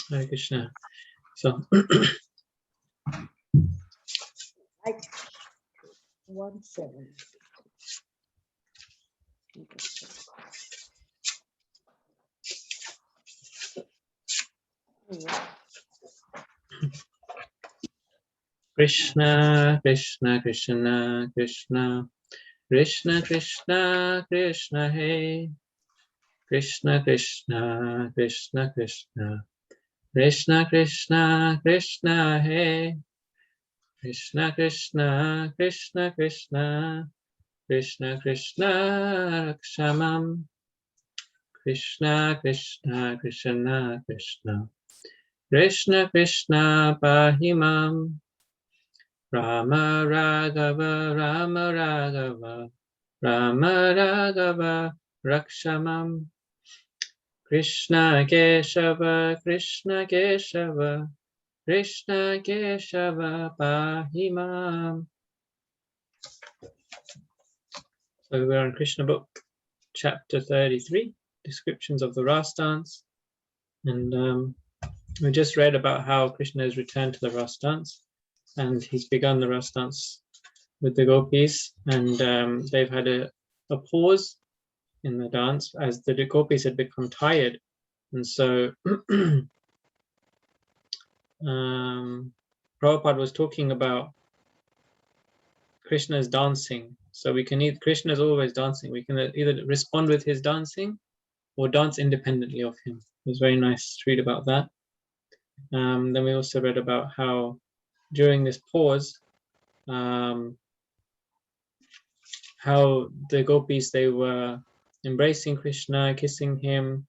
Hare Krishna. So, like 17. Krishna, Krishna, Krishna, Krishna, Krishna, Krishna, Krishna, Hey. Krishna, Krishna, Krishna, Krishna, Krishna, Krishna, Krishna, Hey. Krishna, Krishna, Krishna, Krishna, Krishna, Krishna, Rakshamam. Krishna, Krishna, Krishna, Krishna, Krishna, Krishna, Pahimam. Rama Raghava, Rama Raghava, Rama Raghava, Rakshamam. Krishna Keshava, Krishna Keshava, Krishna Keshava, Pahimam. So we're on Krsna Book, chapter 33, descriptions of the Ras dance. And we just read about how Krishna has returned to the Ras dance, and he's begun the Ras dance with the gopis, and they've had a pause in the dance as the gopis had become tired. And so Prabhupada was talking about Krishna's dancing. So we can either, Krishna's always dancing, we can either respond with his dancing or dance independently of him. It was very nice to read about that. Then we also read about how during this pause, how the gopis, they were embracing Krishna, kissing him.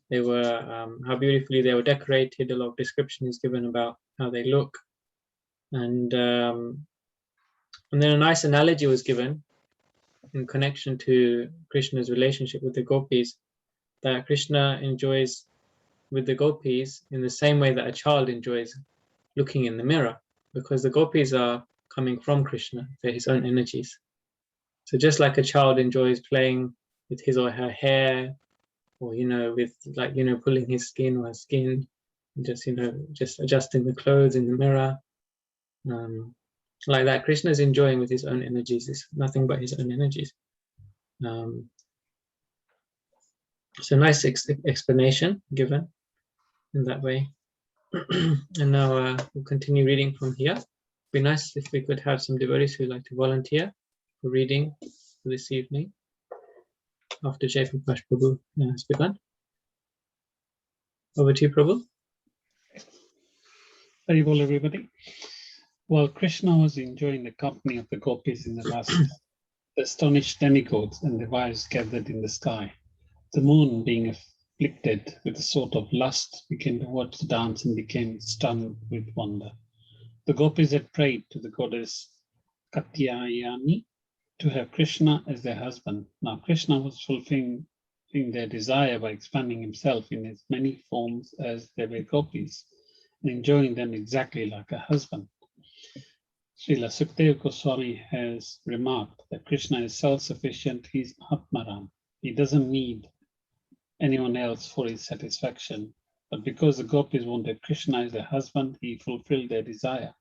They were, how beautifully they were decorated. A lot of description is given about how they look. And then a nice analogy was given in connection to Krishna's relationship with the gopis, that Krishna enjoys with the gopis in the same way that a child enjoys looking in the mirror, because the gopis are coming from Krishna, they're his own energies. So just like a child enjoys playing with his or her hair, or with pulling his skin or her skin, and just adjusting the clothes in the mirror, like that, Krishna is enjoying with his own energies. It's nothing but his own energies. So nice explanation given in that way. And now we'll continue reading from here. It'd be nice if we could have some devotees who like to volunteer for reading for this evening after Jai Prakash Prabhu has begun. Over to you, Prabhu. Very well, everybody. While Krishna was enjoying the company of the gopis in the last, the astonished demigods and their wives gathered in the sky. The moon, being afflicted with a sort of lust, began to watch the dance and became stunned with wonder. The gopis had prayed to the goddess Katyayani to have Krishna as their husband. Now Krishna was fulfilling their desire by expanding himself in as many forms as there were gopis, and enjoying them exactly like a husband. Srila Sukadeva Goswami has remarked that Krishna is self-sufficient, he is Atmaram. He doesn't need anyone else for his satisfaction. But because the gopis wanted Krishna as their husband, he fulfilled their desire.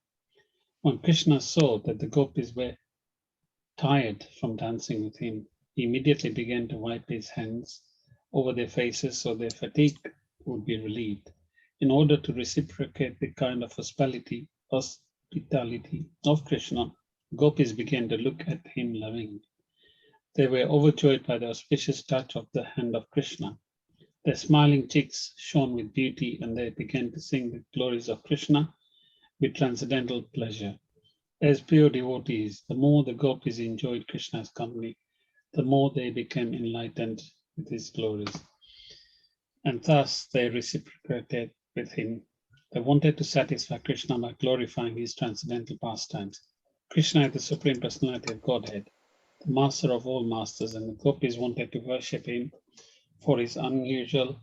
When Krishna saw that the gopis were tired from dancing with him, he immediately began to wipe his hands over their faces so their fatigue would be relieved. In order to reciprocate the kind of hospitality of Krishna, gopis began to look at him lovingly. They were overjoyed by the auspicious touch of the hand of Krishna. Their smiling cheeks shone with beauty, and they began to sing the glories of Krishna with transcendental pleasure. As pure devotees, the more the gopis enjoyed Krishna's company, the more they became enlightened with his glories. And thus they reciprocated with him. They wanted to satisfy Krishna by glorifying his transcendental pastimes. Krishna is the Supreme Personality of Godhead, the master of all masters, and the gopis wanted to worship him for his unusual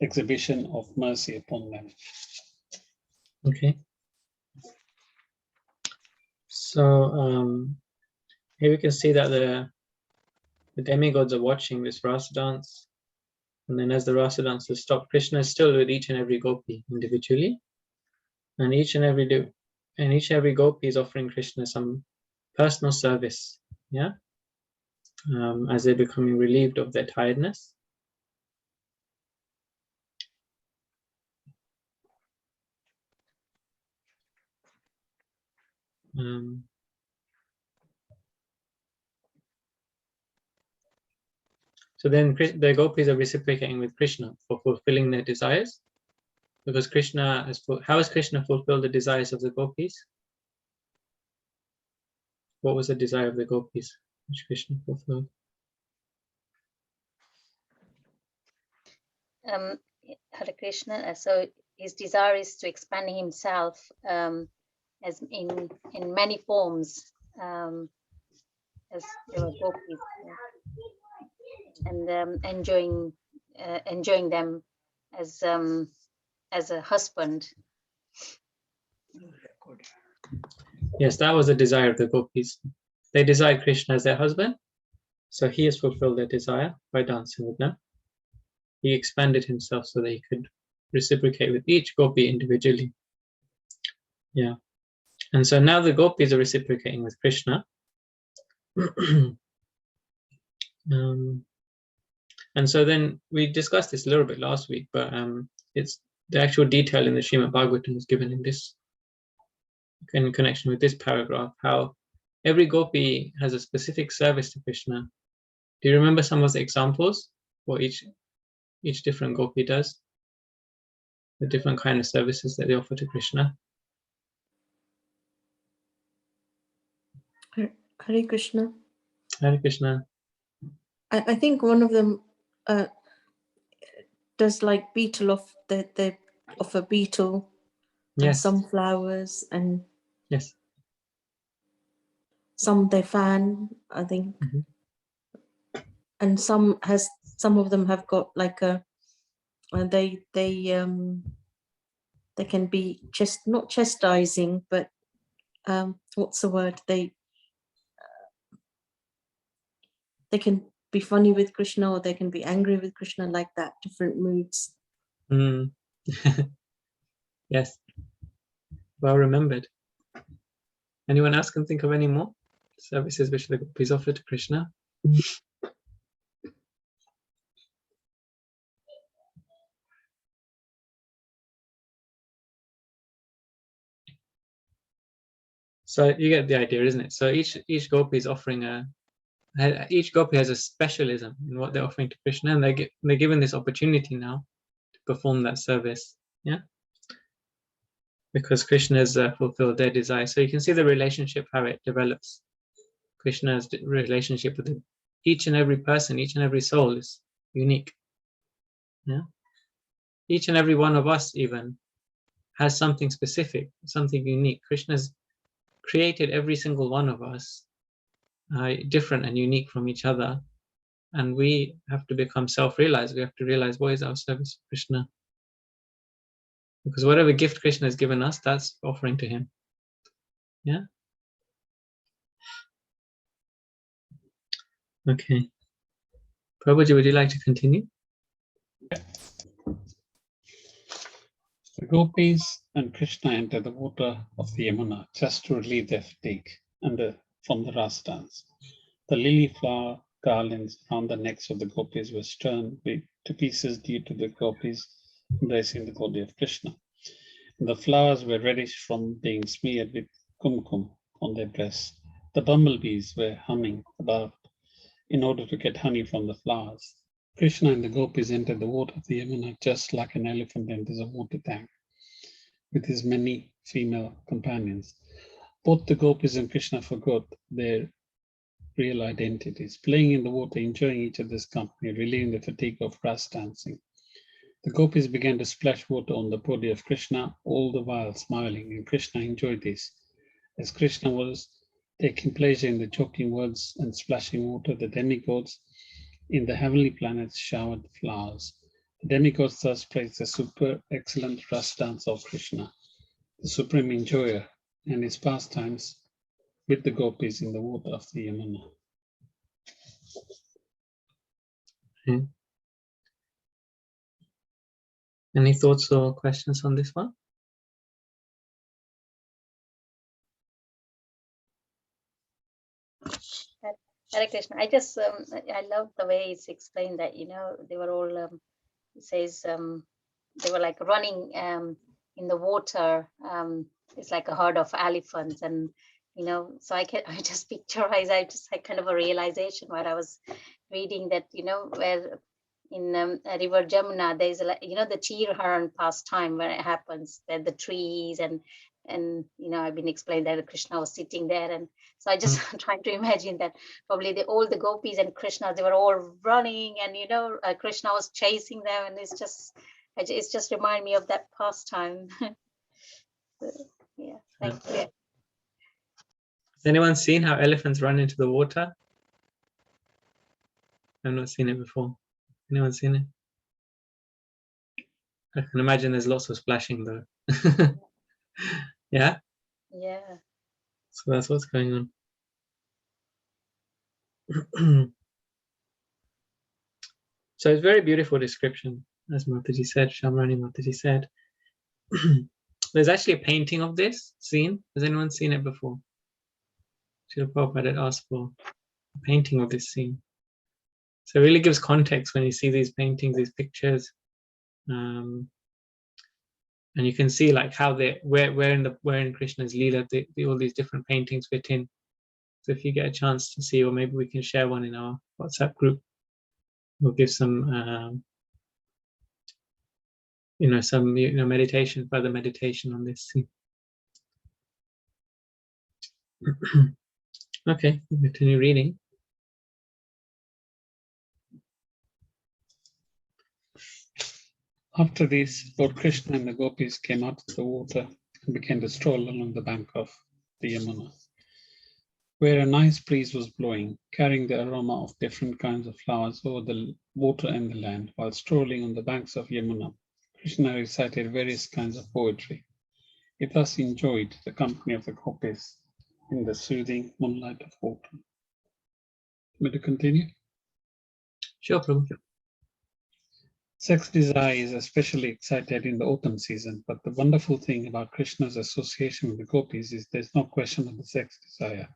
exhibition of mercy upon them. Okay. So here we can see that the demigods are watching this Rasa dance, And then as the rasa dancers stop, Krishna is still with each and every gopi individually, and each and every gopi is offering Krishna some personal service, yeah, as they're becoming relieved of their tiredness. So then the gopis are reciprocating with Krishna for fulfilling their desires, because Krishna how has Krishna fulfilled the desires of the gopis? What was the desire of the gopis which Krishna fulfilled? Hare Krishna. So his desire is to expand himself as in many forms, as there were gopis, and enjoying them as a husband. Yes, that was the desire of the gopis. They desired Krishna as their husband, so he has fulfilled their desire by dancing with them. He expanded himself so that he could reciprocate with each gopi individually. Yeah. And so now the gopis are reciprocating with Krishna. And so then we discussed this a little bit last week, but it's the actual detail in the Srimad Bhagavatam is given in this, in connection with this paragraph, how every gopi has a specific service to Krishna. Do you remember some of the examples what each different gopi does? The different kind of services that they offer to Krishna? Hare Krishna. Hare Krishna. I think one of them does like beetle of the of a beetle, and Yes. some flowers, and Yes. some they fan, I think. And some of them have got like a they can be not chastising, but what's the word, they can be funny with Krishna, or they can be angry with Krishna, like that, different moods. Yes, well remembered. Anyone else can think of any more services which the gopis offer to Krishna? So you get the idea, isn't it? So each gopi is offering each gopi has a specialism in what they're offering to Krishna, and they're given this opportunity now to perform that service. Yeah, because Krishna has fulfilled their desire. So you can see the relationship, how it develops. Krishna's relationship with each and every person, each and every soul is unique. Yeah, each and every one of us even has something specific, something unique. Krishna's created every single one of us different and unique from each other, and we have to become self-realized. We have to realize what is our service to Krishna, because whatever gift Krishna has given us, that's offering to him. Yeah. Okay. Prabhuji, would you like to continue? The gopis and Krishna enter the water of the Yamuna just to relieve their fatigue from the rasa dance. The lily flower garlands around the necks of the gopis were torn to pieces due to the gopis embracing the body of Krishna. And the flowers were reddish from being smeared with kumkum on their breasts. The bumblebees were humming about in order to get honey from the flowers. Krishna and the gopis entered the water of the Yamuna just like an elephant enters a water tank with his many female companions. Both the gopis and Krishna forgot their real identities, playing in the water, enjoying each other's company, relieving the fatigue of rasa dancing. The gopis began to splash water on the body of Krishna, all the while smiling, and Krishna enjoyed this. As Krishna was taking pleasure in the joking words and splashing water, the demigods in the heavenly planets showered flowers. The demigods thus praised the super excellent rasa dance of Krishna, the supreme enjoyer, and his pastimes with the gopis in the water of the Yamuna. Any thoughts or questions on this one? Hare Krishna. I just I love the way it's explained that, you know, they were all it says they were like running in the water. It's like a herd of elephants, and you know, so I just picturize. I just had kind of a realization while I was reading that, you know, where in river Jamuna there's a, you know, the Chirharan pastime when it happens, that the trees and you know, I've been explained that Krishna was sitting there, and so I just trying to imagine that probably all the gopis and Krishna, they were all running, and you know, Krishna was chasing them, and it's just remind me of that pastime. Yeah, thank you. Has anyone seen how elephants run into the water? I've not seen it before. Anyone seen it? I can imagine there's lots of splashing though. Yeah, Yeah. so that's what's going on. So it's very beautiful description, as Mataji said, Shamrani Mataji said. There's actually a painting of this scene. Has anyone seen it before? Srila Prabhupada had asked for a painting of this scene. So it really gives context when you see these paintings, these pictures. And you can see like how where in Krishna's Leela all these different paintings fit in. So if you get a chance to see, or maybe we can share one in our WhatsApp group, we'll give some some meditation, further meditation on this scene. Okay, we'll continue reading. After this, Lord Krishna and the gopis came out of the water and began to stroll along the bank of the Yamuna, where a nice breeze was blowing, carrying the aroma of different kinds of flowers over the water and the land. While strolling on the banks of Yamuna, Krishna recited various kinds of poetry. He thus enjoyed the company of the gopis in the soothing moonlight of autumn. May I continue? Sure, Prabhu. Sex desire is especially excited in the autumn season, but the wonderful thing about Krishna's association with the gopis is there's no question of the sex desire.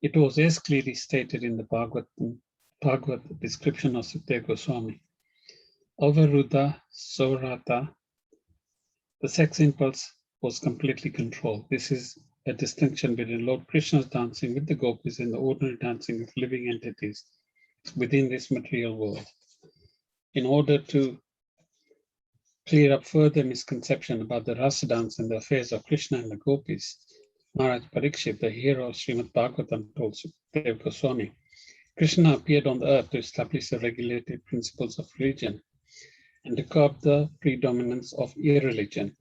It was as clearly stated in the Bhagavad description of Sukadeva Goswami. Avaruddha Saurata, the sex impulse was completely controlled. This is a distinction between Lord Krishna's dancing with the gopis and the ordinary dancing of living entities within this material world. In order to clear up further misconception about the rasa dance and the affairs of Krishna and the gopis, Maharaj Parikshit, the hero of Srimad Bhagavatam, told Sukadeva Goswami, Krishna appeared on the earth to establish the regulated principles of religion and to curb the predominance of irreligion.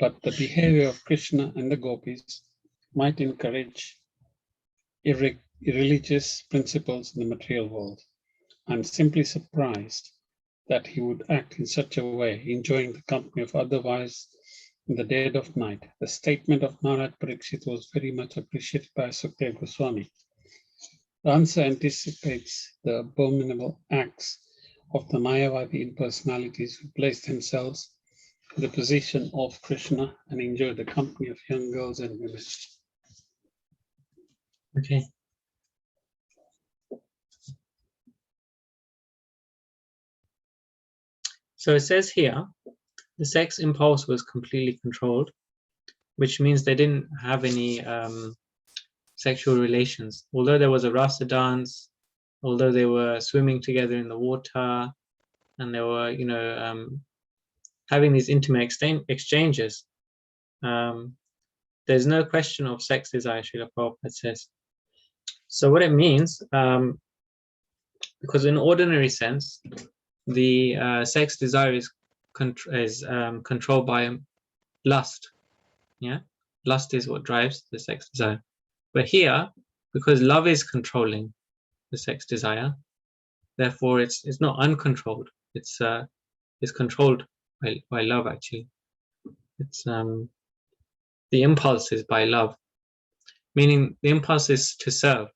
But the behavior of Krishna and the gopis might encourage irreligious principles in the material world. I'm simply surprised that he would act in such a way, enjoying the company of otherwise in the dead of night. The statement of Maharaj Parikshit was very much appreciated by Sukadeva Goswami. The answer anticipates the abominable acts of the Mayavadi impersonalities who place themselves in the position of Krishna and enjoy the company of young girls and women. Okay. So it says here, the sex impulse was completely controlled, which means they didn't have any sexual relations. Although there was a rasa dance, although they were swimming together in the water, and they were, having these intimate exchanges, there's no question of sex desire, Srila Prabhupada says. So what it means, because in ordinary sense, the sex desire is controlled by lust. Yeah, lust is what drives the sex desire. But here, because love is controlling the sex desire, therefore it's not uncontrolled. It's controlled by love. Actually, it's the impulse is by love, meaning the impulse is to serve.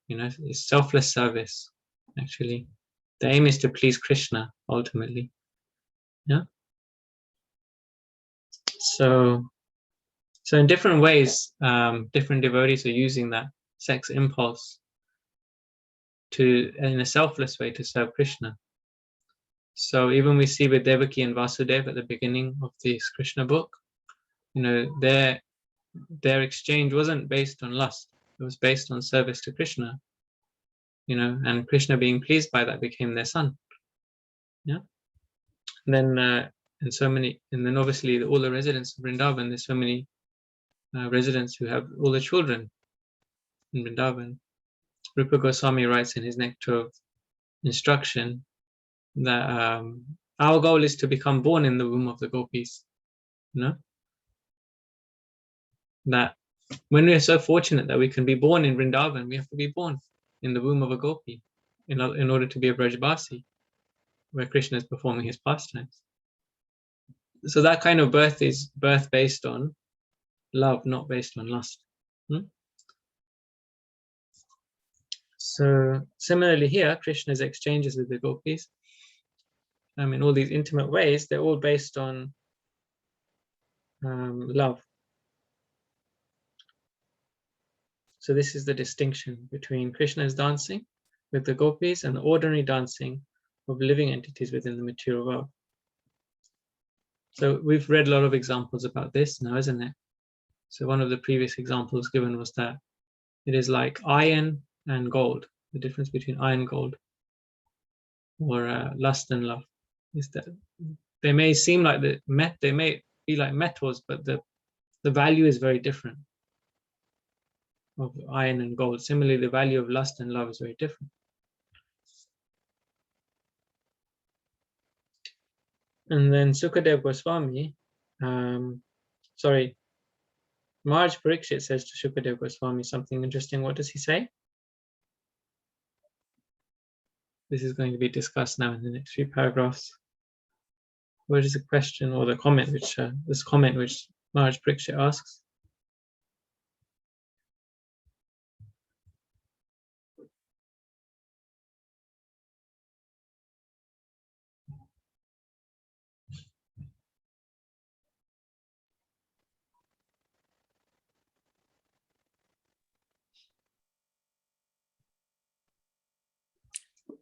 It's selfless service. Actually, the aim is to please Krishna ultimately. Yeah. So in different ways, different devotees are using that sex impulse to, in a selfless way, to serve Krishna. So even we see with Devaki and Vasudeva at the beginning of this Krsna book, you know, their exchange wasn't based on lust; it was based on service to Krishna. You know, and Krishna, being pleased by that, became their son. Yeah. And then and then obviously all the residents of Vrindavan, there's so many residents who have all the children in Vrindavan. Rupa Goswami writes in his Nectar of Instruction that our goal is to become born in the womb of the gopis. You know, that when we are so fortunate that we can be born in Vrindavan, we have to be born in the womb of a gopi in order to be a Brajbasi, where Krishna is performing his pastimes. So that kind of birth is birth based on love, not based on lust. So similarly here, Krishna's exchanges with the gopis, in all these intimate ways, they're all based on love. So this is the distinction between Krishna's dancing with the gopis and the ordinary dancing of living entities within the material world. So we've read a lot of examples about this now, isn't it? So one of the previous examples given was that it is like iron and gold. The difference between iron and gold, or lust and love, is that they may seem like they may be like metals, but the value is very different of iron and gold. Similarly, the value of lust and love is very different. And then Sukadev Goswami, Maharaj Parikshit says to Sukadev Goswami something interesting. What does he say? This is going to be discussed now in the next few paragraphs. What is the question or the comment which Maharaj Parikshit asks?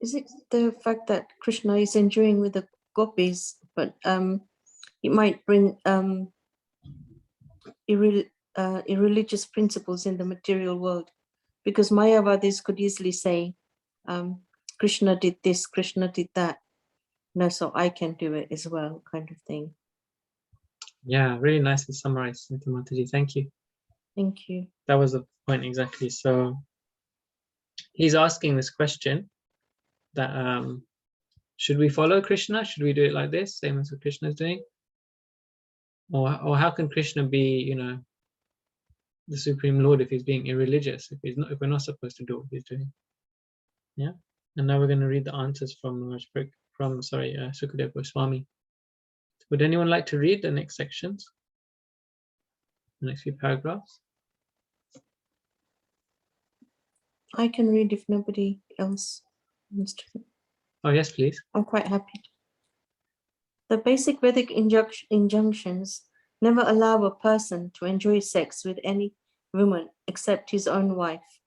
Is it the fact that Krishna is enjoying with the gopis, but it might bring irreligious principles in the material world? Because Mayavadis could easily say, Krishna did this, Krishna did that. No, so I can do it as well, kind of thing. Yeah, really nicely summarized, Mataji. Thank you. Thank you. That was the point exactly. So he's asking this question that should we follow Krishna? Should we do it like this, same as what Krishna is doing? Or how can Krishna be, the Supreme Lord if he's being irreligious, if we're not supposed to do what he's doing? Yeah. And now we're going to read the answers from Sukadev Goswami. Would anyone like to read the next sections? The next few paragraphs? I can read if nobody else wants to. Oh, yes, please. I'm quite happy. The basic Vedic injunctions never allow a person to enjoy sex with any woman except his own wife.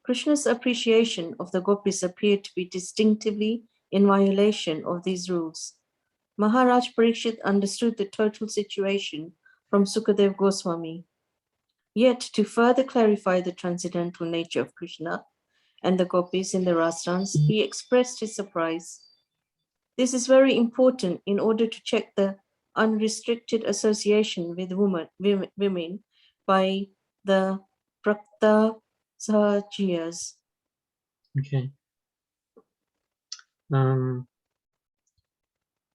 Krishna's appreciation of the gopis appeared to be distinctively in violation of these rules. Maharaj Parikshit understood the total situation from Sukadev Goswami. Yet, to further clarify the transcendental nature of Krishna and the gopis in the rasdans, he expressed his surprise. This is very important in order to check the unrestricted association with women by the Prakta Sahajiyas. Okay.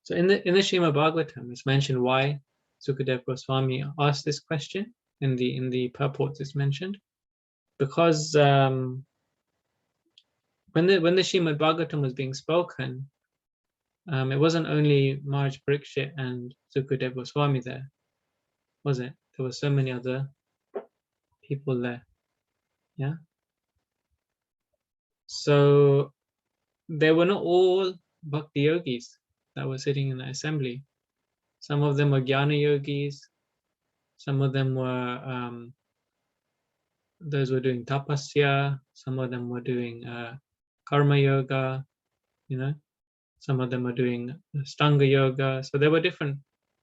So in the Srimad Bhagavatam, it's mentioned why Sukadev Goswami asked this question. In the purports, it's mentioned because when the Srimad Bhagavatam was being spoken, it wasn't only Maharaj Parikshit and Sukadev Goswami there, was it? There were so many other people there. Yeah. So they were not all bhakti yogis. that were sitting in the assembly. Some of them were Jnana yogis, some of them were those were doing tapasya, some of them were doing karma yoga, you know, some of them were doing Stanga yoga. So there were different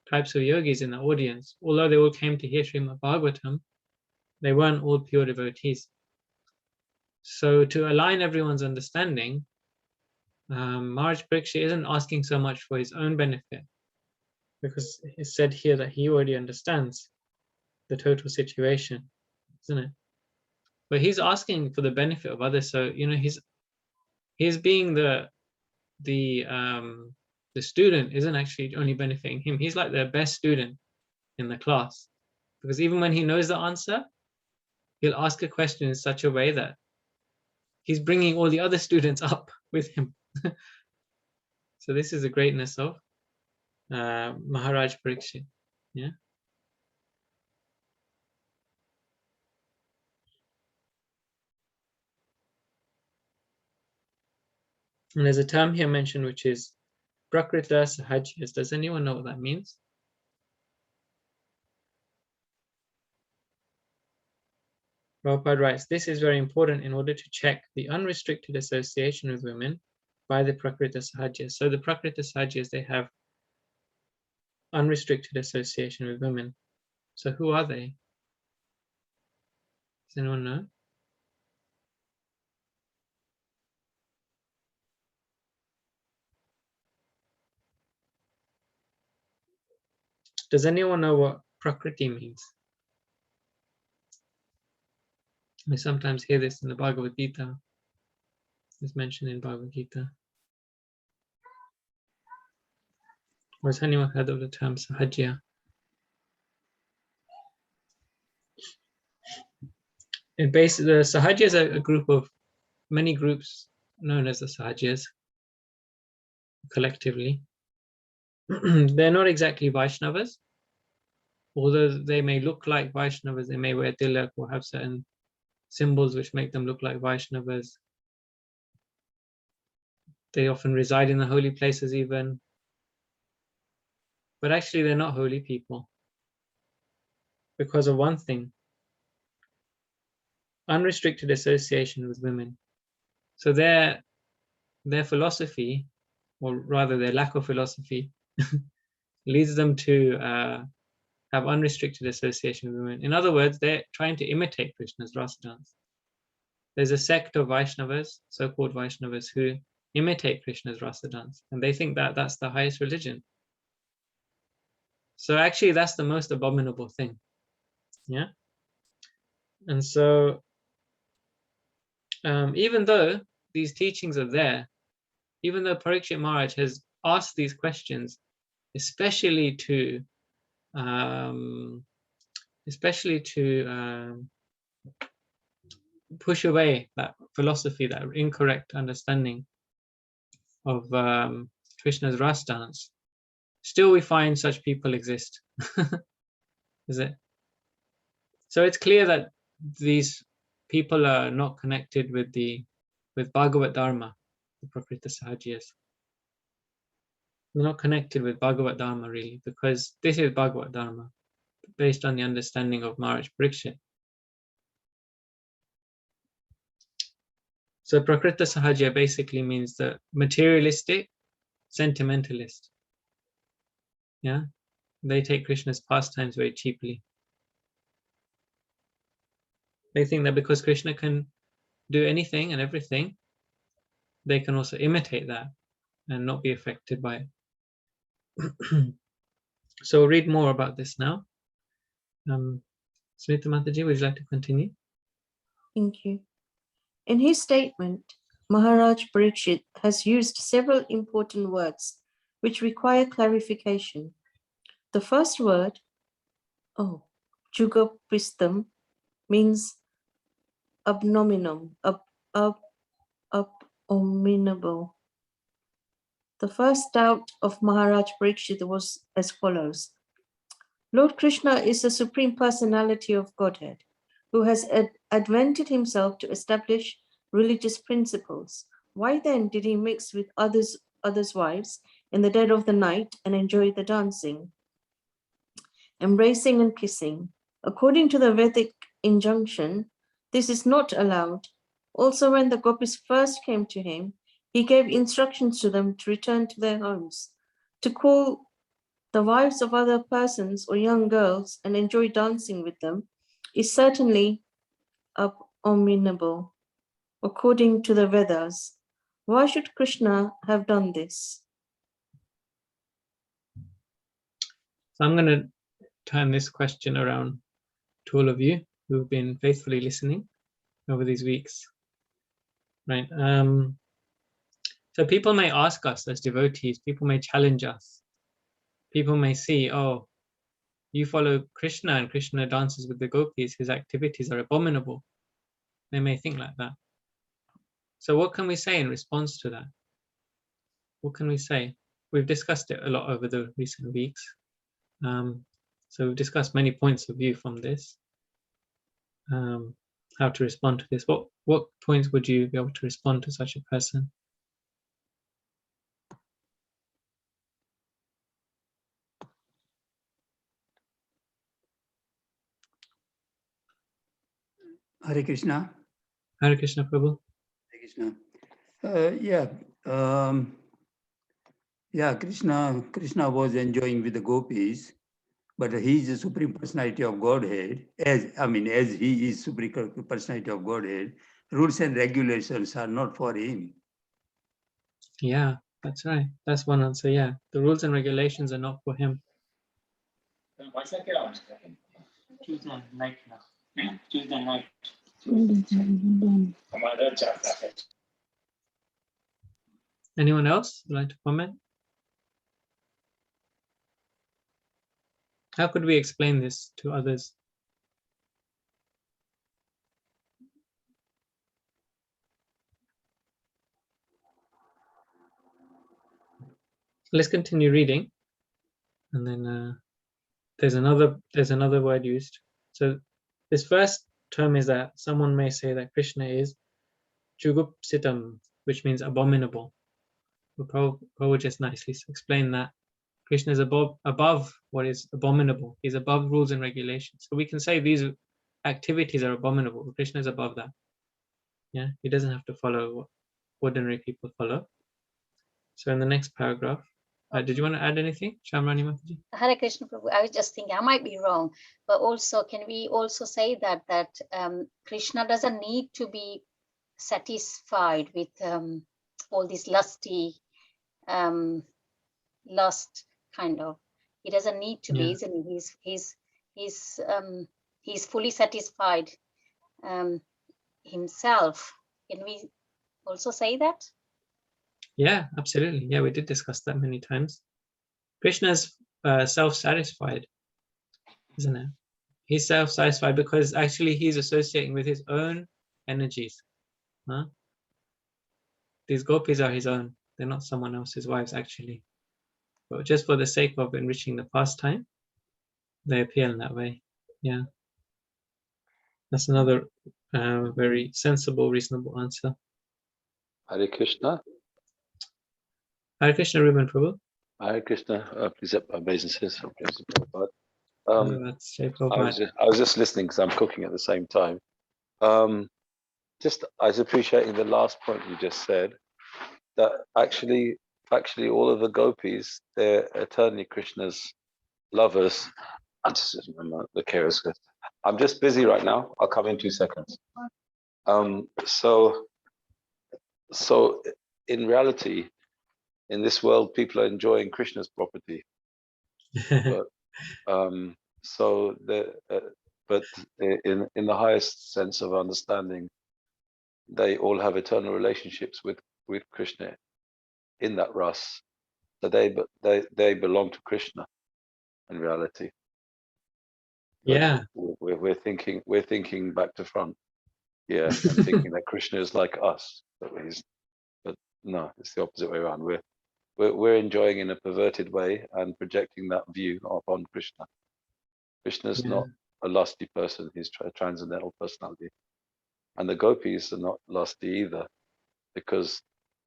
types of yogis in the audience. Although they all came to hear Srimad Bhagavatam, they weren't all pure devotees. So to align everyone's understanding, Maharaj Parikshit isn't asking so much for his own benefit, because it's said here that he already understands the total situation, isn't it? But he's asking for the benefit of others. So, you know, he's being the student isn't actually only benefiting him. He's like the best student in the class, because even when he knows the answer, he'll ask a question in such a way that he's bringing all the other students up with him. So this is the greatness of Maharaj Parikshit. Yeah. And there's a term here mentioned which is Prakrita Sahajyas. Does anyone know what that means? Prabhupada writes, this is very important in order to check the unrestricted association with women by the Prakrita Sahajyas. So the Prakrita Sahajyas, they have unrestricted association with women. So who are they? Does anyone know? Does anyone know what Prakriti means? We sometimes hear this in the Bhagavad Gita. It's mentioned in Bhagavad Gita. Or has anyone heard of the term Sahajya? The Sahajyas are a group of many groups known as the Sahajyas collectively. They're not exactly Vaishnavas, although they may look like Vaishnavas. They may wear tilak or have certain symbols which make them look like Vaishnavas. They often reside in the holy places even, but actually they're not holy people because of one thing: unrestricted association with women. So their philosophy, or rather their lack of philosophy, leads them to have unrestricted association with women. In other words, they're trying to imitate Krishna's rasa dance. There's a sect of Vaishnavas, so-called Vaishnavas, who imitate Krishna's rasa dance, and they think that that's the highest religion. So actually, that's the most abominable thing. Yeah. And so, even though these teachings are there, even though Parikshit Maharaj has asked these questions, especially to push away that philosophy, that incorrect understanding of Krishna's rasa dance, still we find such people exist. Is it? So it's clear that these people are not connected with Bhagavat Dharma, the Prakrita Sahajyas. They're not connected with Bhagavat Dharma really, because this is Bhagavat Dharma, based on the understanding of Maharaj Parikshit. So Prakrita Sahajya basically means the materialistic sentimentalist. Yeah, they take Krishna's pastimes very cheaply. They think that because Krishna can do anything and everything, they can also imitate that and not be affected by it. So we'll read more about this now. Smita Mataji, would you like to continue? Thank you. In his statement, Maharaj Parikshit has used several important words which require clarification. The first word, Jugapistam, means abominable. The first doubt of Maharaj Parikshit was as follows. Lord Krishna is the Supreme Personality of Godhead, who has advented himself to establish religious principles. Why then did he mix with others' wives in the dead of the night and enjoy the dancing, embracing and kissing. According to the Vedic injunction, this is not allowed. Also, when the gopis first came to him, he gave instructions to them to return to their homes. To call the wives of other persons or young girls and enjoy dancing with them is certainly abominable, according to the Vedas. Why should Krishna have done this? So I'm going to turn this question around to all of you who've been faithfully listening over these weeks. Right. So people may ask us as devotees, people may challenge us. People may see, oh, you follow Krishna and Krishna dances with the gopis, his activities are abominable. They may think like that. So what can we say in response to that? What can we say? We've discussed it a lot over the recent weeks. So we've discussed many points of view from this. How to respond to this. What points would you be able to respond to such a person? Hare Krishna. Hare Krishna, Prabhu. Hare Krishna. Krishna was enjoying with the gopis, but he is the Supreme Personality of Godhead. As he is Supreme Personality of Godhead, rules and regulations are not for him. Yeah, that's right. That's one answer. Yeah, the rules and regulations are not for him. Tuesday night now. Tuesday night. Anyone else would like to comment? How could we explain this to others? Let's continue reading, and then there's another word used. So this first term is that someone may say that Krishna is Chugupsitam, which means abominable. Prabhu will just nicely explain that Krishna is above what is abominable. He's above rules and regulations. So we can say these activities are abominable, but Krishna is above that. Yeah, he doesn't have to follow what ordinary people follow. So in the next paragraph, did you want to add anything, Shamrani Mataji? Hare Krishna Prabhu, I was just thinking, I might be wrong, but also, can we also say that Krishna doesn't need to be satisfied with all these lusty, lust kind of? He doesn't need to be, isn't he? He's fully satisfied himself. Can we also say that? Yeah, absolutely. Yeah, we did discuss that many times. Krishna's self-satisfied, isn't it? He's self-satisfied because actually he's associating with his own energies. Huh? These gopis are his own. They're not someone else's wives, actually. But just for the sake of enriching the pastime, they appear in that way. Yeah. That's another very sensible, reasonable answer. Hare Krishna. Hare Krishna, Ruben Prabhu. Hare Krishna. Please have obeisances. That's I was just listening because I'm cooking at the same time. I was appreciating the last point you just said, that actually all of the gopis, they're eternally Krishna's lovers. I'm just the carers. I'm just busy right now. I'll come in 2 seconds. So in reality, in this world, people are enjoying Krishna's property. But in the highest sense of understanding, they all have eternal relationships with Krishna in that ras. So they belong to Krishna in reality. But yeah, we're thinking back to front, yeah, and thinking that Krishna is like us. But no, it's the opposite way around. We're enjoying in a perverted way and projecting that view upon Krishna. Krishna's not a lusty person; he's a transcendental personality, and the gopis are not lusty either, because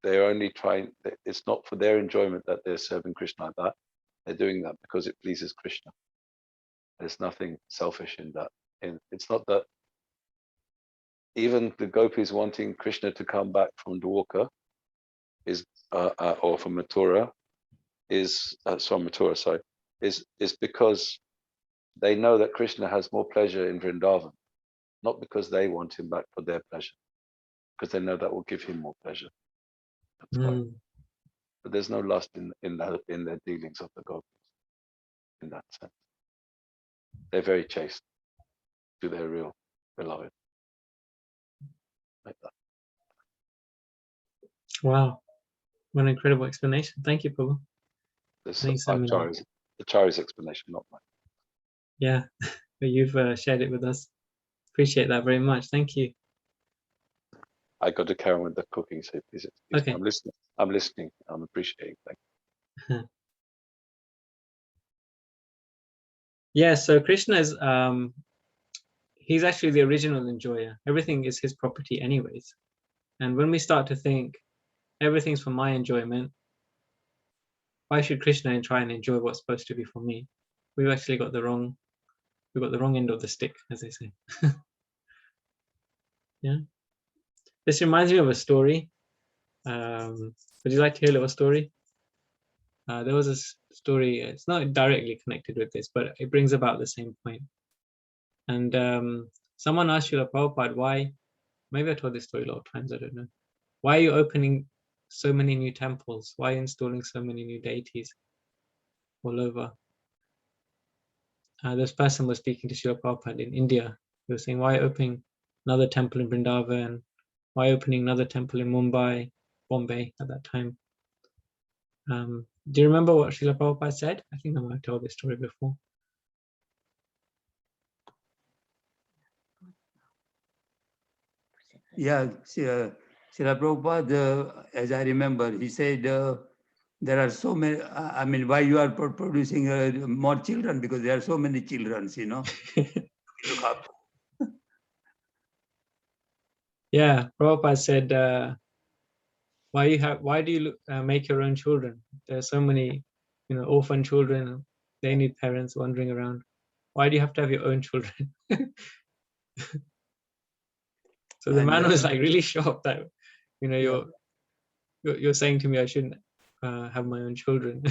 they're only trying, it's not for their enjoyment that they're serving Krishna like that. They're doing that because it pleases Krishna. There's nothing selfish in that. It's not that even the gopis wanting Krishna to come back from Dwarka is, or from Mathura, is because they know that Krishna has more pleasure in Vrindavan, not because they want him back for their pleasure, because they know that will give him more pleasure. That's why. But there's no lust in their dealings of the gopis in that sense. They're very chaste to their real beloved. Like that. Wow, what an incredible explanation. Thank you, Prabhu. This Thanks, I mean, Acharya's explanation, not mine. yeah, but you've shared it with us. Appreciate that very much. Thank you. I got to carry on with the cooking, so please excuse Okay. me. I'm listening. I'm appreciating. Thank you. Yeah, so Krishna is he's actually the original enjoyer. Everything is his property anyways. And when we start to think everything's for my enjoyment, why should Krishna try and enjoy what's supposed to be for me? We've actually got the wrong end of the stick, as they say. Yeah. This reminds me of a story. Would you like to hear a little story? There was a story, it's not directly connected with this, but it brings about the same point. And someone asked Srila Prabhupada why, maybe I told this story a lot of times, I don't know. Why are you opening so many new temples? Why installing so many new deities all over? This person was speaking to Srila Prabhupada in India. He was saying, why opening another temple in Vrindavan? Why opening another temple in Mumbai, Bombay at that time? Do you remember what Srila Prabhupada said? I think I might have told this story before. Yeah, Srila Prabhupada, as I remember, he said, there are so many, I mean, why you are producing more children? Because there are so many children, you know. Look up. Yeah, Prabhupada said, why do you make your own children? There are so many, orphan children. They need parents wandering around. Why do you have to have your own children? So the man was like really shocked that, you're saying to me I shouldn't have my own children.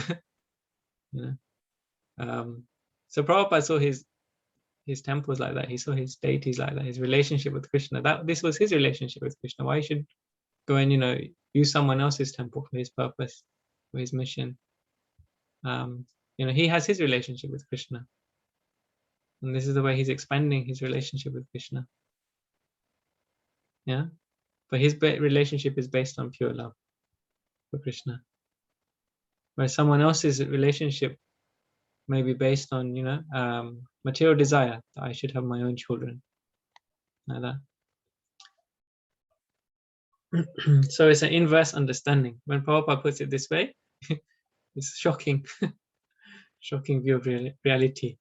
So Prabhupada saw his temples like that. He saw his deities like that. His relationship with Krishna. This was his relationship with Krishna. Why should go and use someone else's temple for his purpose, for his mission? He has his relationship with Krishna, and this is the way he's expanding his relationship with Krishna. Yeah, but his relationship is based on pure love for Krishna, where someone else's relationship may be based on material desire, that I should have my own children, like that. So it's an inverse understanding. When Prabhupada puts it this way, it's shocking, shocking view of reality.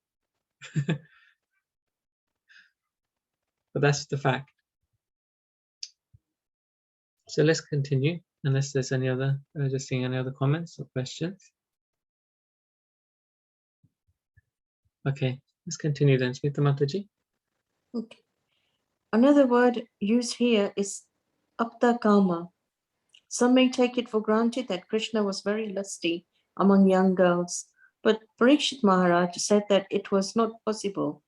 But that's the fact. So let's continue, unless there's any other, just seeing any other comments or questions. Okay, let's continue then, Smita Mataji. Okay. Another word used here is aptakama. Some may take it for granted that Krishna was very lusty among young girls, but Parikshit Maharaj said that it was not possible.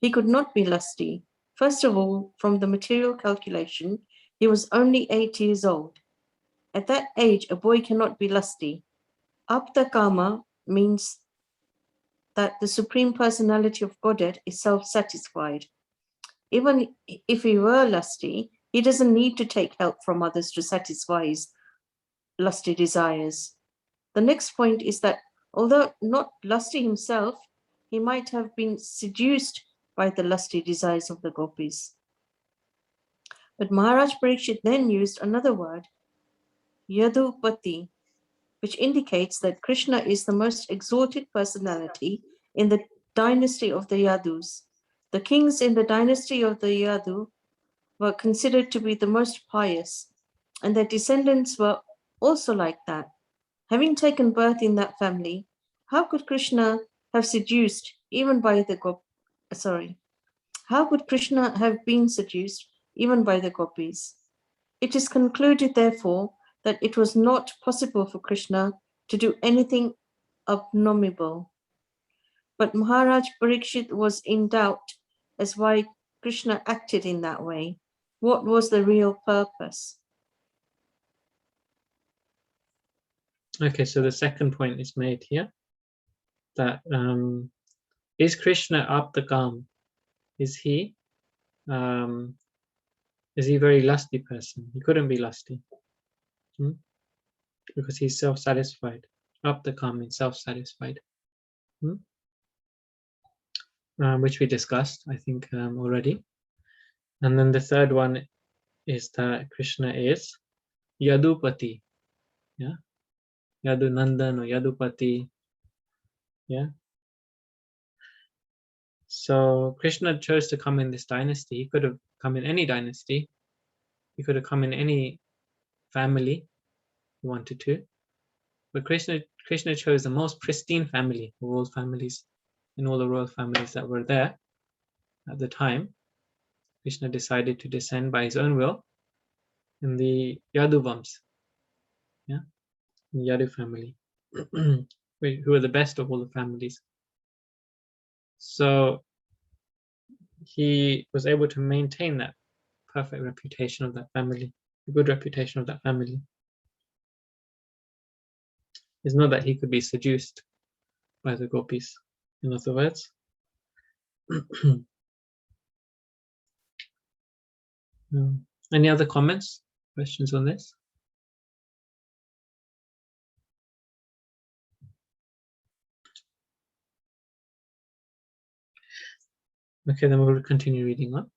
He could not be lusty. First of all, from the material calculation, he was only 8 years old. At that age, a boy cannot be lusty. Aptakama means that the Supreme Personality of Godhead is self-satisfied. Even if he were lusty, he doesn't need to take help from others to satisfy his lusty desires. The next point is that although not lusty himself, he might have been seduced by the lusty desires of the gopis. But Maharaj Parikshit then used another word, Yadupati, which indicates that Krishna is the most exalted personality in the dynasty of the Yadus. The kings in the dynasty of the Yadu were considered to be the most pious. and their descendants were also like that. Having taken birth in that family, how could Krishna have seduced even by the how could Krishna have been seduced even by the gopis? It is concluded, therefore, that it was not possible for Krishna to do anything abominable. But Maharaj Parikshit was in doubt as why Krishna acted in that way. What was the real purpose? Okay, so the second point is made here, that is Krishna Aptakam? Is he a very lusty person? He couldn't be lusty, because he's self-satisfied. Aptakam means self-satisfied, which we discussed, I think, already. And then the third one is that Krishna is Yadupati, yeah, Yadunandan or Yadupati, yeah. So Krishna chose to come in this dynasty. He could have come in any dynasty. He could have come in any family he wanted to. But Krishna chose the most pristine family of all families, in all the royal families that were there at the time. Krishna decided to descend by his own will in the Yaduvams, yeah, the Yadu family, who are the best of all the families. So he was able to maintain that perfect reputation of that family, a good reputation of that family. It's not that he could be seduced by the gopis, in other words. Any other comments, questions on this? Okay, then we'll continue reading on.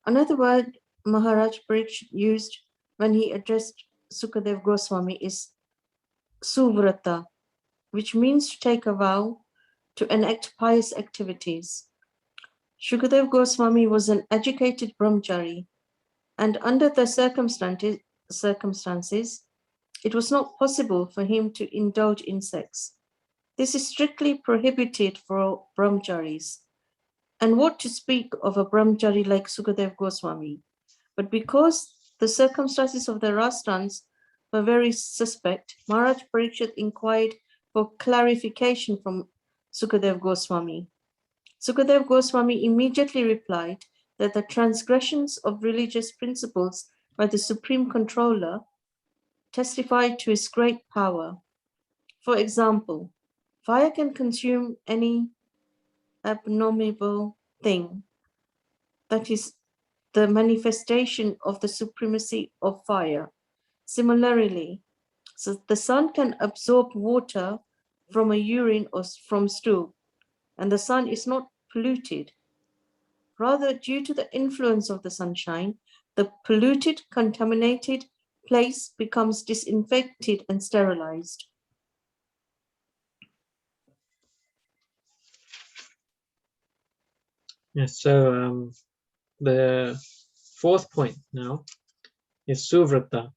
Another word Maharaj Parikshit used when he addressed Sukadev Goswami is suvrata, which means to take a vow to enact pious activities. Sukadev Goswami was an educated brahmachari, and under the circumstances, it was not possible for him to indulge in sex. This is strictly prohibited for brahmacharis. And what to speak of a brahmachari like Sukadev Goswami? But because the circumstances of the Rastans were very suspect, Maharaj Parikshit inquired for clarification from Sukadev Goswami. Sukadev Goswami immediately replied that the transgressions of religious principles by the Supreme Controller testified to his great power. For example, fire can consume any abominable thing. That is the manifestation of the supremacy of fire. Similarly, so the sun can absorb water from a urine or from stool, and the sun is not polluted. Rather, due to the influence of the sunshine, the polluted, contaminated place becomes disinfected and sterilized. Yes, so the fourth point now is suvrata,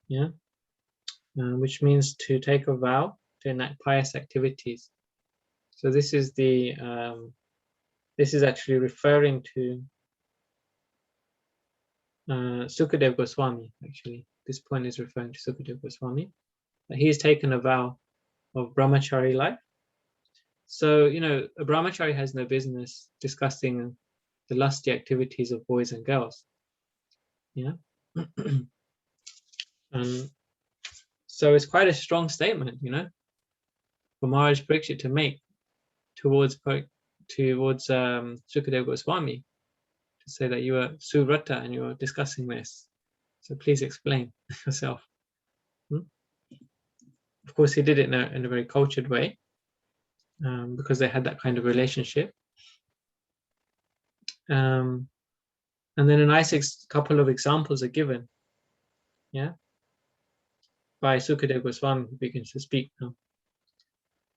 yeah, which means to take a vow to enact pious activities. So this is the this is actually referring to Sukadev Goswami. Actually, this point is referring to Sukadev Goswami. He has taken a vow of brahmachari life. So, you know, a brahmachari has no business discussing the lusty activities of boys and girls. Yeah. So it's quite a strong statement, you know, for Maharaj Parikshit to make towards Sukadev Goswami, to say that you are suvrata and you are discussing this. So please explain yourself. Of course, he did it in a very cultured way, because they had that kind of relationship. And then a nice couple of examples are given, yeah, by Sukadev Goswami, who begins to speak now.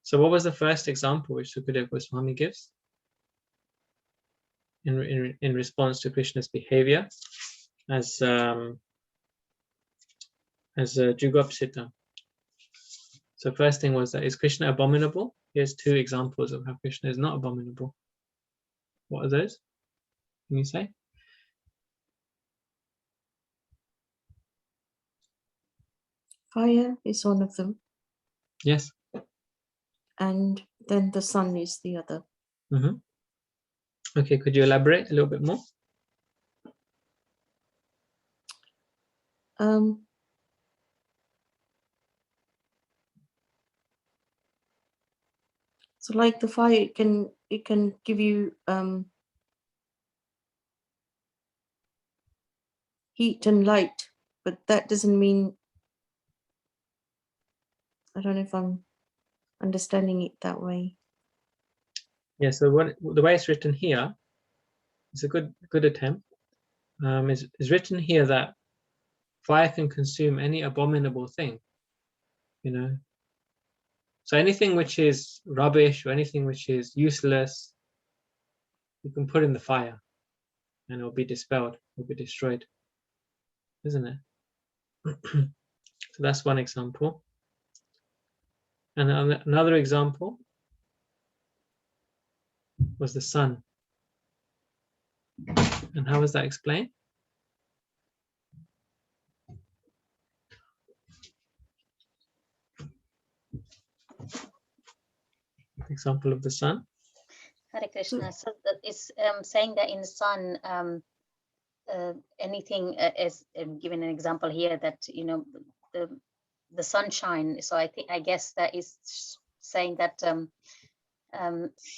So what was the first example which Sukadev Goswami gives? in response to Krishna's behavior as Jugopsita. So first thing was that, is Krishna abominable? Here's two examples of how Krishna is not abominable. What are those? Can you say? Fire is one of them, Yes. and then the sun is the other. Mm-hmm. Okay, could you elaborate a little bit more? So like the fire, it can give you heat and light, but that doesn't mean, I don't know if I'm understanding it that way. Yeah, so the way it's written here is a good attempt. Is written here that fire can consume any abominable thing, you know. So anything which is rubbish or anything which is useless, you can put in the fire and it will be dispelled, it will be destroyed, isn't it? So that's one example. And another example was the sun. And how was that explained? Example of the sun. Hare Krishna. So that is saying that in the sun, anything is given an example here that, you know, the sunshine. So I guess that is saying that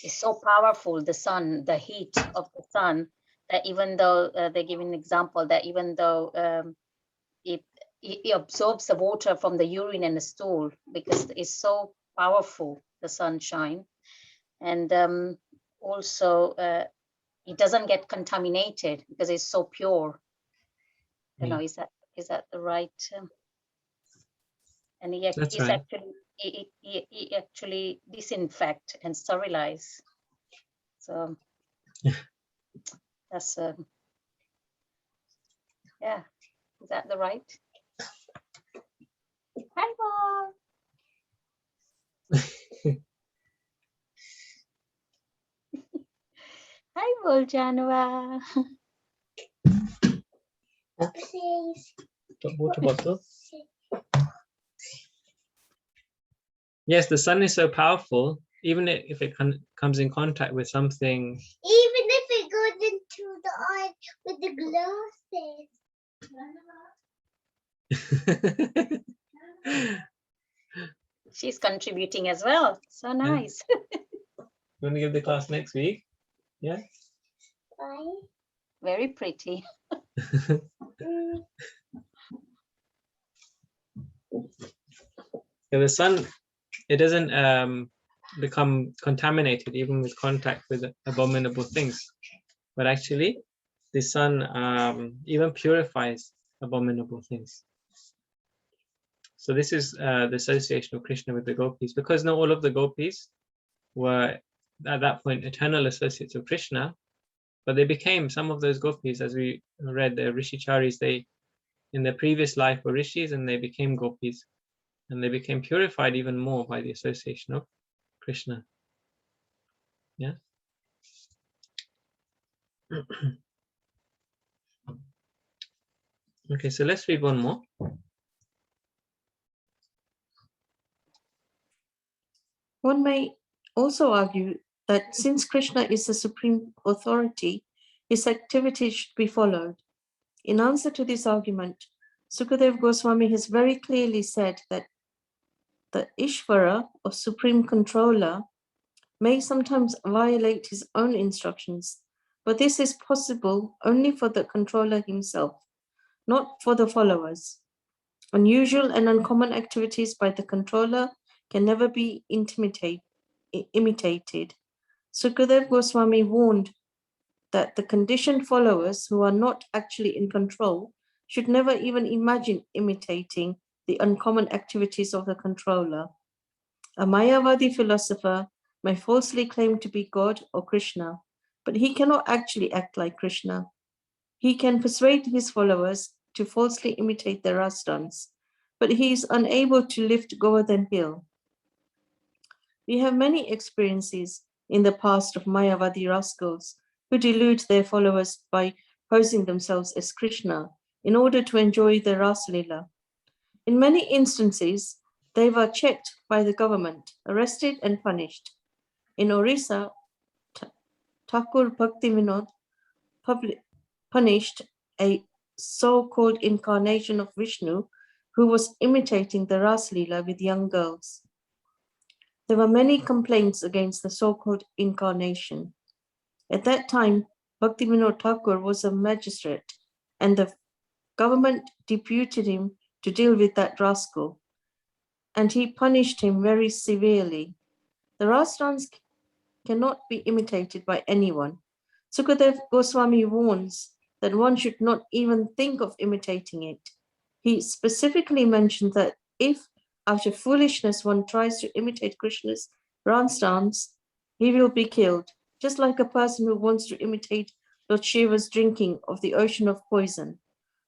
it's so powerful, the sun, the heat of the sun, that even though they give an example that even though it absorbs the water from the urine and the stool, because it's so powerful, the sunshine, and also it doesn't get contaminated because it's so pure. You know, is that the right? And That's it's right. actually it actually disinfect and sterilize. So that's yeah. Is that the right? Hi, Mom. Hi, Boljanova. Water bottle. Yes, the sun is so powerful, even if it comes in contact with something. Even if it goes into the eye with the glasses. She's contributing as well. So nice. You want to give the class next week? Yeah. Bye. Very pretty. Yeah, the sun, it doesn't become contaminated even with contact with abominable things, but actually the sun even purifies abominable things. So this is the association of Krishna with the gopis, because not all of the gopis were at that point eternal associates of Krishna, but they became, some of those gopis, as we read, the Rishicharis, they in their previous life were rishis and they became gopis, and they became purified even more by the association of Krishna. Yeah. Okay, so let's read one more. One may also argue that since Krishna is the supreme authority, his activities should be followed. In answer to this argument, Sukadev Goswami has very clearly said that the Ishvara, or supreme controller, may sometimes violate his own instructions, but this is possible only for the controller himself, not for the followers. Unusual and uncommon activities by the controller can never be imitated. Sukadev Goswami warned that the conditioned followers who are not actually in control should never even imagine imitating the uncommon activities of the controller. A Mayavadi philosopher may falsely claim to be God or Krishna, but he cannot actually act like Krishna. He can persuade his followers to falsely imitate the ras dance, but he is unable to lift Govardhan Hill. We have many experiences in the past of Mayavadi rascals who delude their followers by posing themselves as Krishna in order to enjoy the Ras Leela. In many instances, they were checked by the government, arrested and punished. In Orissa, Thakur Bhaktivinoda punished a so-called incarnation of Vishnu who was imitating the Ras Leela with young girls. There were many complaints against the so-called incarnation. At that time, Bhaktivinoda Thakur was a magistrate, and the government deputed him to deal with that rascal, and he punished him very severely. The ras dance cannot be imitated by anyone. Sukadev Goswami warns that one should not even think of imitating it. He specifically mentioned that if out of foolishness one tries to imitate Krishna's ras dance, he will be killed, just like a person who wants to imitate Lord Shiva's drinking of the ocean of poison.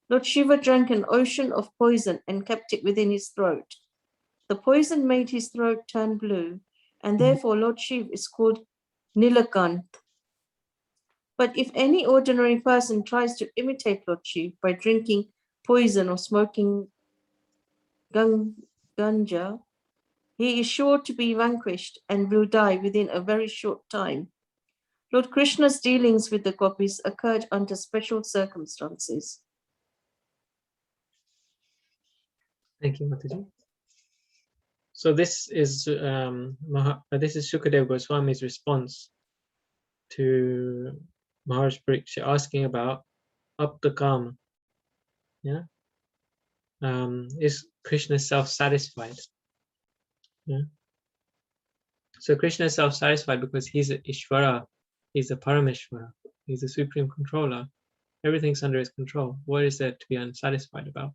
Lord Shiva drank an ocean of poison and kept it within his throat. The poison made his throat turn blue, and therefore Lord Shiva is called Nilakant. But if any ordinary person tries to imitate Lord Shiva by drinking poison or smoking ganja, he is sure to be vanquished and will die within a very short time. Lord Krishna's dealings with the gopis occurred under special circumstances. Thank you, Mataji. So this is Shukadev Goswami's response to Maharaj Parikshit asking about Aptakam. Yeah, is Krishna self-satisfied? Yeah. So Krishna is self-satisfied because he's a Ishvara, he's a Parameshvara, he's a supreme controller. Everything's under his control. What is there to be unsatisfied about?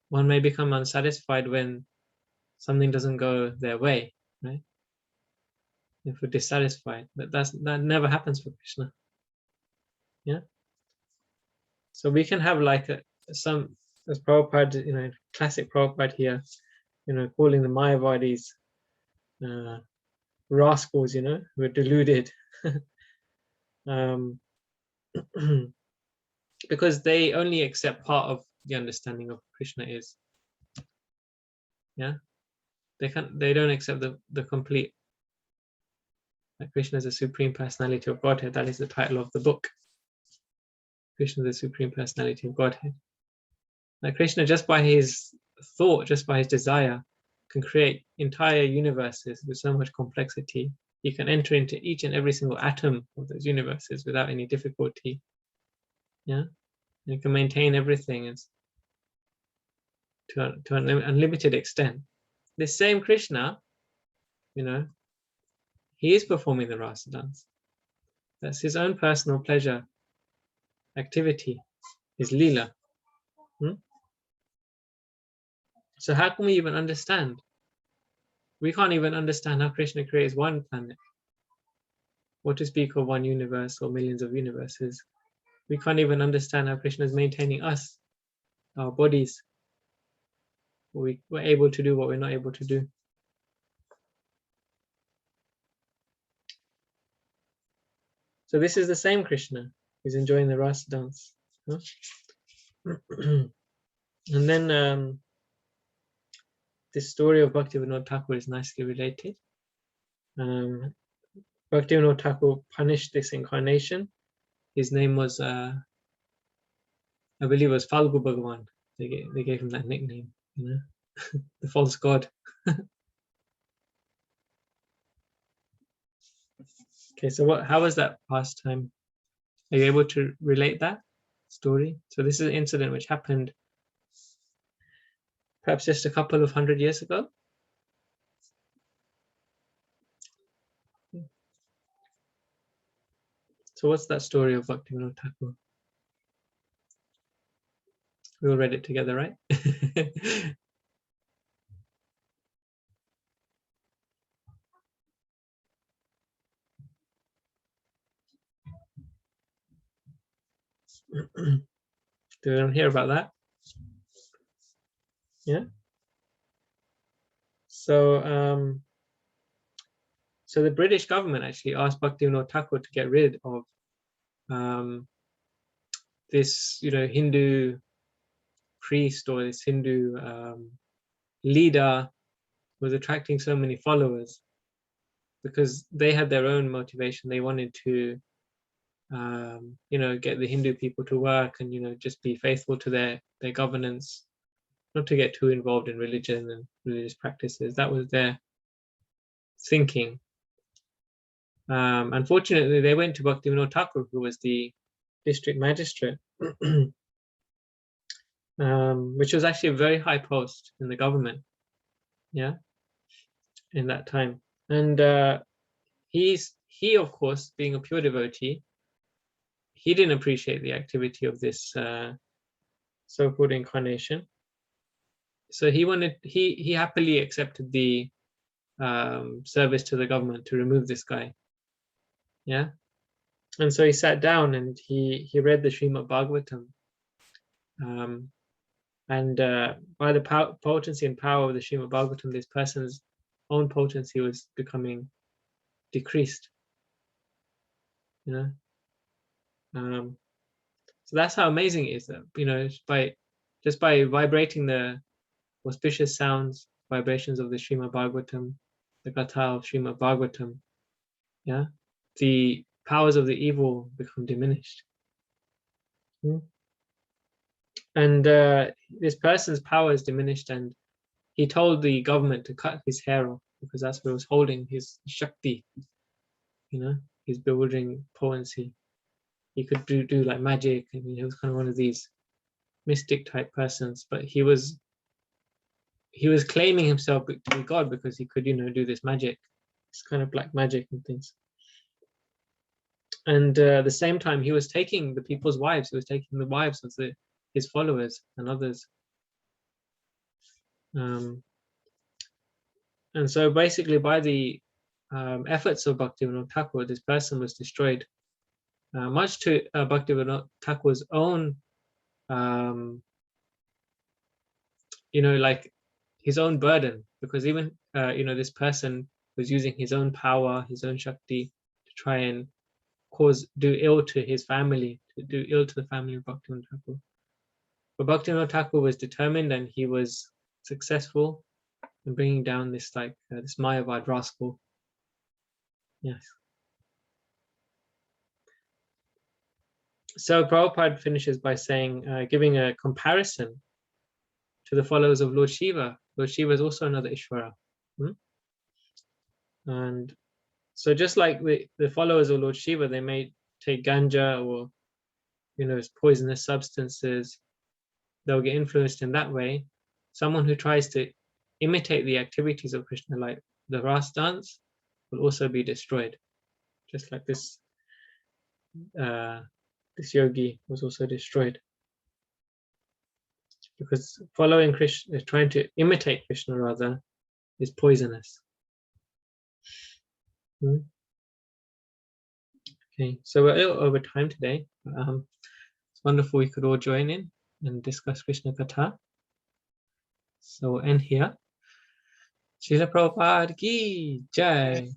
One may become unsatisfied when something doesn't go their way, right? If we're dissatisfied, but that never happens for Krishna. Yeah. So we can have like some, as Prabhupada, classic Prabhupada here, calling the Mayavadis rascals, who are deluded. Because they only accept part of the understanding of Krishna is. Yeah. They don't accept the complete. Like Krishna is the Supreme Personality of Godhead. That is the title of the book. Krishna is the Supreme Personality of Godhead. Now Krishna, just by his thought, just by his desire, can create entire universes with so much complexity. He can enter into each and every single atom of those universes without any difficulty. Yeah, and he can maintain everything to an unlimited extent. This same Krishna, he is performing the rasa dance. That's his own personal pleasure activity, his lila. So how can we even understand? We can't even understand how Krishna creates one planet. What to speak of one universe or millions of universes. We can't even understand how Krishna is maintaining us, our bodies. We're able to do what we're not able to do. So this is the same Krishna. He's enjoying the rasa dance. Huh? And then this story of Bhaktivinoda Thakur is nicely related. Bhaktivinoda Thakur punished this incarnation. His name was, I believe it was Falgu Bhagwan. They gave him that nickname, the false god. Okay, so how was that pastime? Are you able to relate that story? So this is an incident which happened perhaps just a couple of 100 years ago. So what's that story of Bhaktivinoda Thakur? We all read it together, right? Do you hear about that? Yeah. So so the British government actually asked Bhaktivinoda Thakur to get rid of this, Hindu priest or this Hindu leader was attracting so many followers, because they had their own motivation. They wanted to, get the Hindu people to work and, just be faithful to their governance, not to get too involved in religion and religious practices. That was their thinking. Unfortunately, they went to Bhaktivinoda Thakur, who was the district magistrate, which was actually a very high post in the government, yeah, in that time. And he, of course, being a pure devotee, he didn't appreciate the activity of this so-called incarnation. So he happily accepted the service to the government to remove this guy. Yeah. And so he sat down and he read the Srimad Bhagavatam. And by the potency and power of the Srimad Bhagavatam, this person's own potency was becoming decreased. So that's how amazing it is that, just by vibrating the auspicious sounds, vibrations of the Srimad Bhagavatam, the Gatha of Srimad Bhagavatam, yeah, the powers of the evil become diminished. And this person's power is diminished, and he told the government to cut his hair off, because that's what was holding his Shakti, his bewildering potency. He could do like magic, and he was kind of one of these mystic type persons, but he was claiming himself to be God because he could, do this magic. It's kind of black magic and things. And at the same time, he was taking the people's wives. He was taking the wives of his followers and others. And so basically, by the efforts of Bhaktivinoda Thakur, this person was destroyed, much to Bhaktivinoda Thakur's own, like his own burden, because even, this person was using his own power, his own Shakti, to try and do ill to his family, to do ill to the family of Bhaktivinoda Thakur. But Bhaktivinoda Thakur was determined, and he was successful in bringing down this this Mayavad rascal. Yes. So Prabhupada finishes by saying, giving a comparison to the followers of Lord Shiva. Lord Shiva is also another Ishvara. And so just like the followers of Lord Shiva, they may take ganja or, poisonous substances. They'll get influenced in that way. Someone who tries to imitate the activities of Krishna, like the Ras dance, will also be destroyed. Just like this yogi was also destroyed. Because following Krishna, trying to imitate Krishna rather, is poisonous. Okay, so we're a little over time today. It's wonderful we could all join in and discuss Krishna Katha. So we'll end here. Srila Prabhupada ki jai.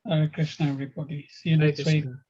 Hare Krishna, everybody. See you Hare next week. Krishna.